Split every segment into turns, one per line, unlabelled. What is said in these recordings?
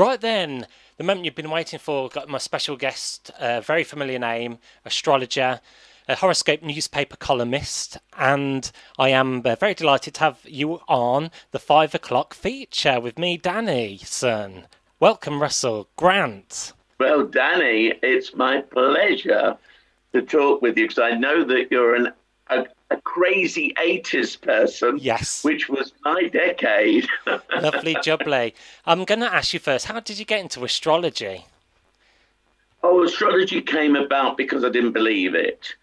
Right then, the moment you've been waiting for, got my special guest, very familiar name, astrologer, a horoscope newspaper columnist, and I am very delighted to have you on the 5 o'clock feature with me, Danny, son. Welcome, Russell Grant.
Well, Danny, it's my pleasure to talk with you because I know that you're a crazy 80s person,
Yes.
which was my decade.
Lovely jubbly. I'm going to ask you first, how did you get into astrology?
Oh, astrology came about because I didn't believe it.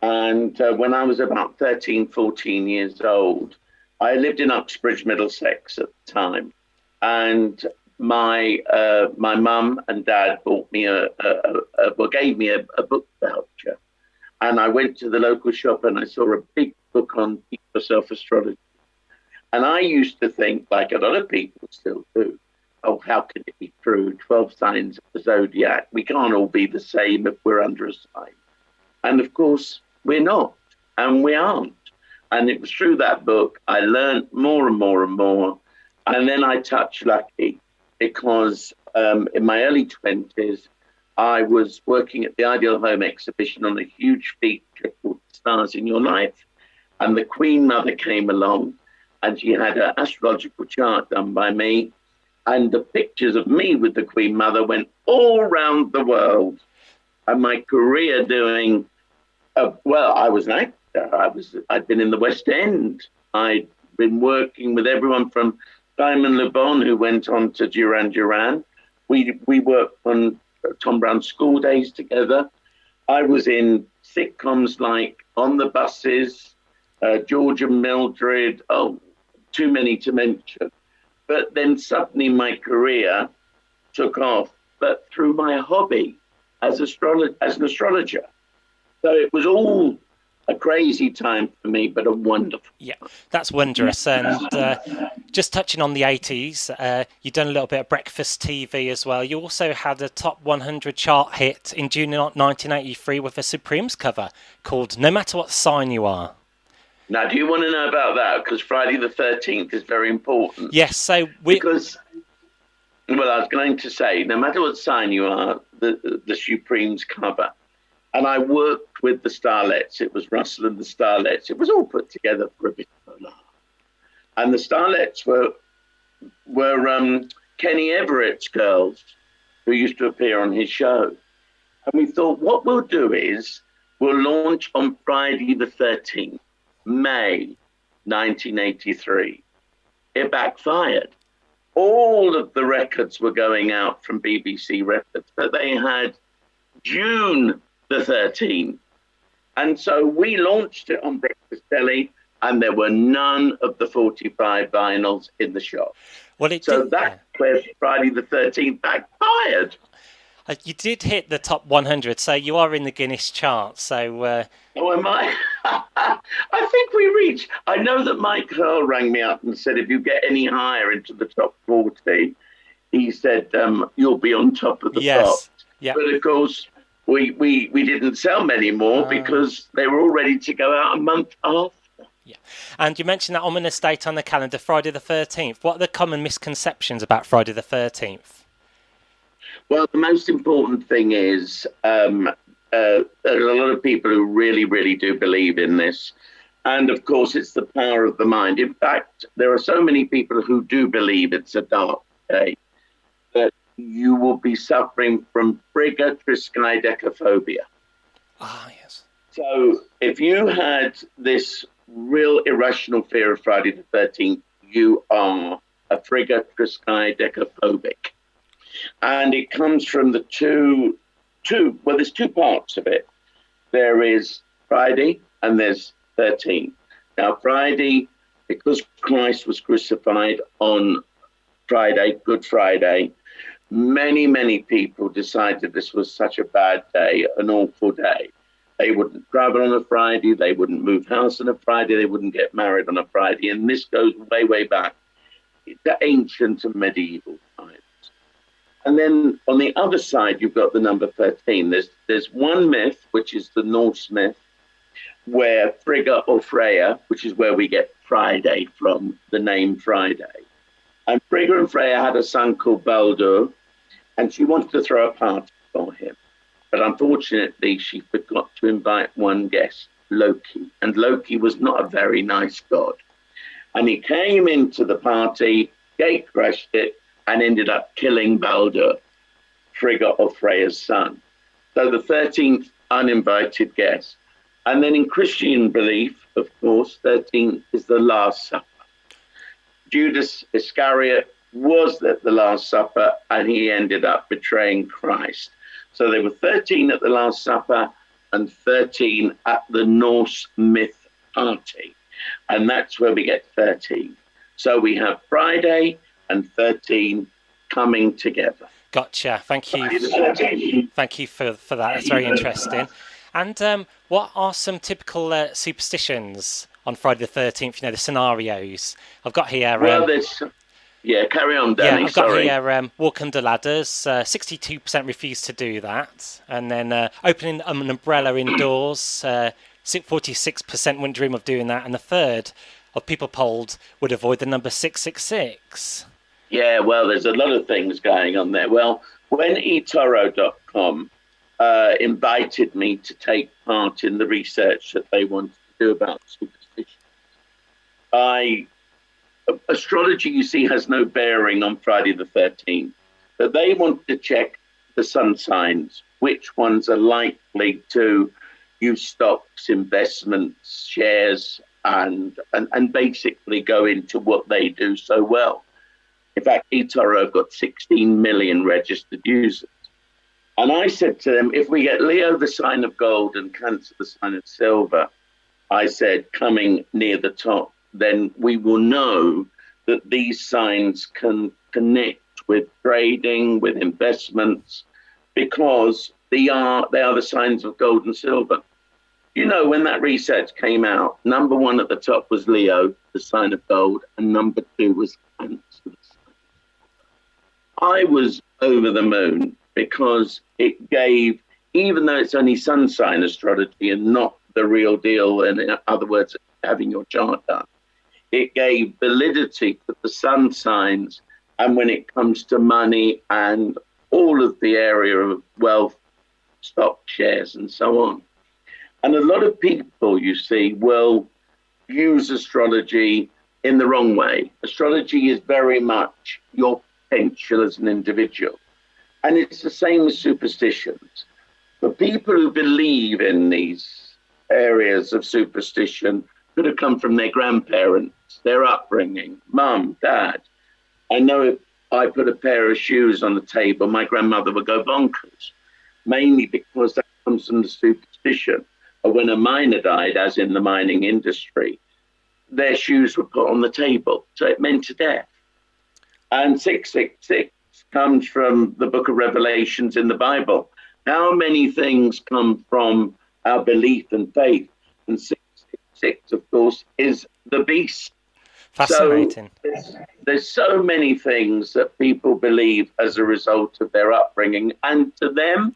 And when I was about 13, 14 years old, I lived in Uxbridge, Middlesex at the time. And my mum and dad bought me gave me a book voucher. And I went to the local shop and I saw a big book on Teach Yourself Astrology. And I used to think, like a lot of people still do, oh, how can it be true? 12 signs of the zodiac. We can't all be the same if we're under a sign. And of course, we're not, and we aren't. And it was through that book I learned more and more and more. And then I touched lucky because in my early 20s, I was working at the Ideal Home exhibition on a huge feature called Stars in Your Life. And the Queen Mother came along and she had an astrological chart done by me. And the pictures of me with the Queen Mother went all around the world. And my career doing, I was an actor. I'd been in the West End. I'd been working with everyone from Simon Le Bon, who went on to Duran Duran. We worked on Tom Brown's School Days together. I was in sitcoms like On the Buses, George and Mildred, too many to mention. But then suddenly my career took off, but through my hobby as an astrologer. So it was all a crazy time for me, but a wonderful.
Yeah, that's wondrous. And just touching on the 80s, you've done a little bit of breakfast TV as well. You also had a top 100 chart hit in June 1983 with a Supremes cover called No Matter What Sign You Are.
Now, do you want to know about that? Because Friday the 13th is very important.
Yes, so
Because, I was going to say, no matter what sign you are, the Supremes cover. And I worked with the Starlets. It was Russell and the Starlets. It was all put together for a bit of a laugh. And the Starlets were Kenny Everett's girls who used to appear on his show. And we thought, what we'll do is we'll launch on Friday the 13th, May 1983. It backfired. All of the records were going out from BBC Records, but they had June the 13th. And so we launched it on Breakfast Telly, and there were none of the 45 vinyls in the shop.
Well,
That's where Friday the 13th backfired.
You did hit the top 100, so you are in the Guinness chart. So,
oh, am I? I think we reached. I know that Mike Hurl rang me up and said, if you get any higher into the top 40, he said, you'll be on top of the top.
Yeah.
But of course, we didn't sell many more because they were all ready to go out a month after.
Yeah. And you mentioned that ominous date on the calendar, Friday the 13th. What are the common misconceptions about Friday the 13th?
Well, the most important thing is there's a lot of people who really, really do believe in this. And of course, it's the power of the mind. In fact, there are so many people who do believe it's a dark day that you will be suffering from triskaidekaphobia.
Ah, yes.
So if you had this real irrational fear of Friday the 13th, you are a triskaidekaphobic. And it comes from the there's two parts of it. There is Friday and there's 13. Now, Friday, because Christ was crucified on Friday, Good Friday, many, many people decided this was such a bad day, an awful day. They wouldn't travel on a Friday. They wouldn't move house on a Friday. They wouldn't get married on a Friday. And this goes way, way back to ancient and medieval times. And then on the other side, you've got the number 13. There's one myth, which is the Norse myth, where Frigga or Freya, which is where we get Friday from, the name Friday. And Frigga and Freya had a son called Baldur, and she wanted to throw a party for him. But unfortunately, she forgot to invite one guest, Loki. And Loki was not a very nice god. And he came into the party, gate crashed it, and ended up killing Baldur, Frigga or Freya's son. So the 13th uninvited guest. And then in Christian belief, of course, 13 is the Last Supper. Judas Iscariot was at the Last Supper, and he ended up betraying Christ. So there were 13 at the Last Supper and 13 at the Norse myth party. And that's where we get 13. So we have Friday and 13 coming together.
Gotcha. Thank you. Thank you for that. That's very interesting. And what are some typical superstitions on Friday the 13th? You know, the scenarios. I've got here.
Carry on, Danny.
Yeah, I've got here walk under ladders. 62% refuse to do that. And then opening an umbrella indoors. 46% wouldn't dream of doing that. And a third of people polled would avoid the number 666.
Yeah, well, there's a lot of things going on there. Well, when eToro.com invited me to take part in the research that they wanted to do about superstition, astrology, you see, has no bearing on Friday the 13th, but they want to check the sun signs, which ones are likely to use stocks, investments, shares, and basically go into what they do so well. In fact, eToro have got 16 million registered users. And I said to them, if we get Leo, the sign of gold, and Cancer, the sign of silver, I said, coming near the top, then we will know that these signs can connect with trading, with investments, because they are the signs of gold and silver. You know, when that research came out, number one at the top was Leo, the sign of gold, and number two was Cancer. I was over the moon because it gave, even though it's only sun sign astrology and not the real deal, and in other words, having your chart done, it gave validity to the sun signs. And when it comes to money and all of the area of wealth, stock shares, and so on. And a lot of people, you see, will use astrology in the wrong way. Astrology is very much your potential as an individual. And it's the same as superstitions. For people who believe in these areas of superstition, could have come from their grandparents, their upbringing, mum, dad. I know if I put a pair of shoes on the table, my grandmother would go bonkers, mainly because that comes from the superstition. Or when a miner died, as in the mining industry, their shoes were put on the table. So it meant a death. And 666 comes from the book of Revelations in the Bible. How many things come from our belief and faith? And 666, of course, is the beast.
Fascinating.
So there's so many things that people believe as a result of their upbringing. And to them,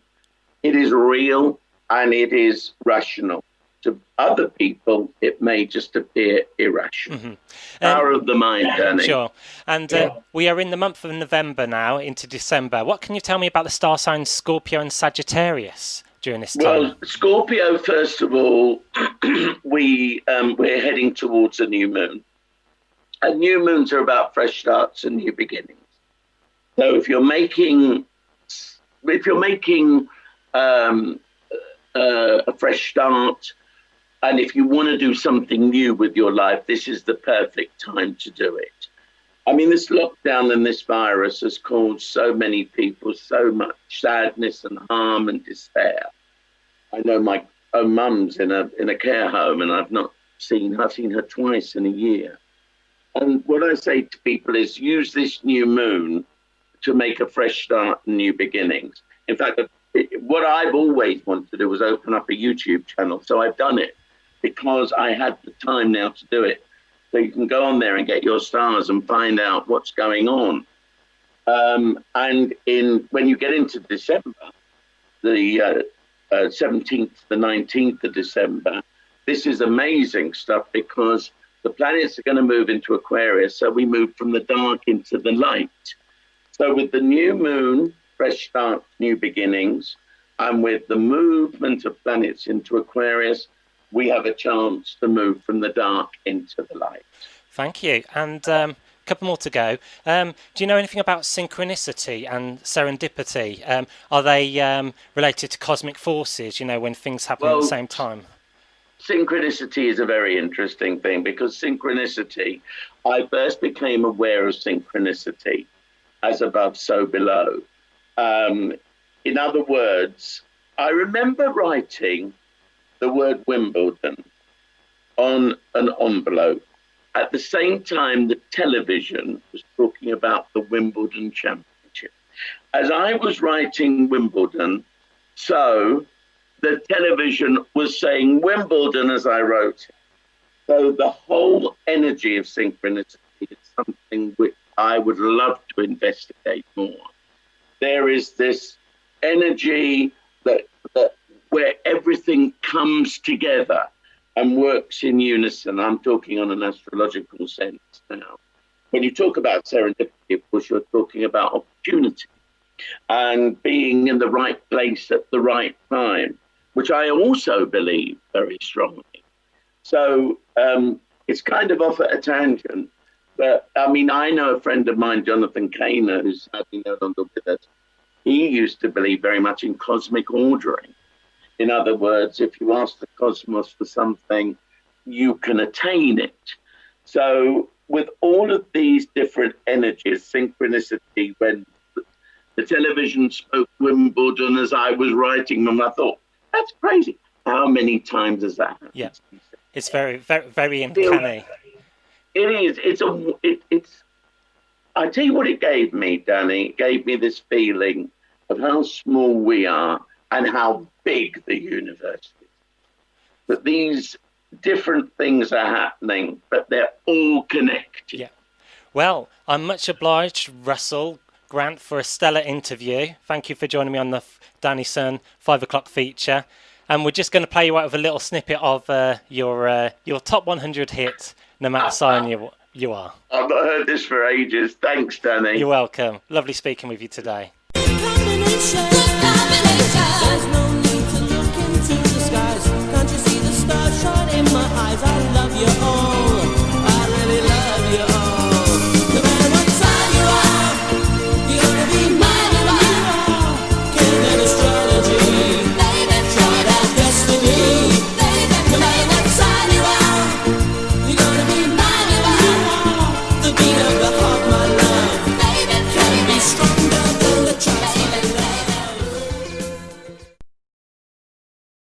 it is real and it is rational. To other people, it may just appear irrational.
Mm-hmm.
Power of the mind, Danny.
Sure. And we are in the month of November now, into December. What can you tell me about the star signs Scorpio and Sagittarius during this time?
Well, Scorpio, first of all, we're heading towards a new moon. And new moons are about fresh starts and new beginnings. So if you're making a fresh start, and if you want to do something new with your life, this is the perfect time to do it. I mean, this lockdown and this virus has caused so many people so much sadness and harm and despair. I know my own mum's in a care home, and I've seen her twice in a year. And what I say to people is use this new moon to make a fresh start and new beginnings. In fact, what I've always wanted to do was open up a YouTube channel. So I've done it because I had the time now to do it. So you can go on there and get your stars and find out what's going on. And when you get into December, the 17th, the 19th of December, this is amazing stuff because the planets are going to move into Aquarius. So we move from the dark into the light. So with the new moon fresh start, new beginnings. And with the movement of planets into Aquarius, we have a chance to move from the dark into the light.
Thank you. And a couple more to go. Do you know anything about synchronicity and serendipity? Are they related to cosmic forces, when things happen at the same time?
Synchronicity is a very interesting thing, because synchronicity, I first became aware of synchronicity as above, so below. In other words, I remember writing the word Wimbledon on an envelope. At the same time, the television was talking about the Wimbledon Championship. As I was writing Wimbledon, so the television was saying Wimbledon as I wrote it. So the whole energy of synchronicity is something which I would love to investigate more. There is this energy that where everything comes together and works in unison. I'm talking on an astrological sense now. When you talk about serendipity, of course, you're talking about opportunity and being in the right place at the right time, which I also believe very strongly. So it's kind of off at a tangent. But I mean, I know a friend of mine, Jonathan Kaner, who's sadly no longer with us. He used to believe very much in cosmic ordering. In other words, if you ask the cosmos for something, you can attain it. So with all of these different energies, synchronicity, when the television spoke Wimbledon as I was writing them, I thought, that's crazy. How many times has that happened?
Yeah, it's very, very, very uncanny.
It is. I tell you what it gave me, Danny. It gave me this feeling of how small we are and how big the universe is. That these different things are happening, but they're all connected.
Yeah. Well, I'm much obliged, Russell Grant, for a stellar interview. Thank you for joining me on the Danny Sun 5 o'clock feature. And we're just going to play you out with a little snippet of your top 100 hit, no matter sign you are.
I've not heard this for ages. Thanks, Danny.
You're welcome. Lovely speaking with you today.
There's no need to look into the skies. Can't you see the stars shine in my eyes? I love you all.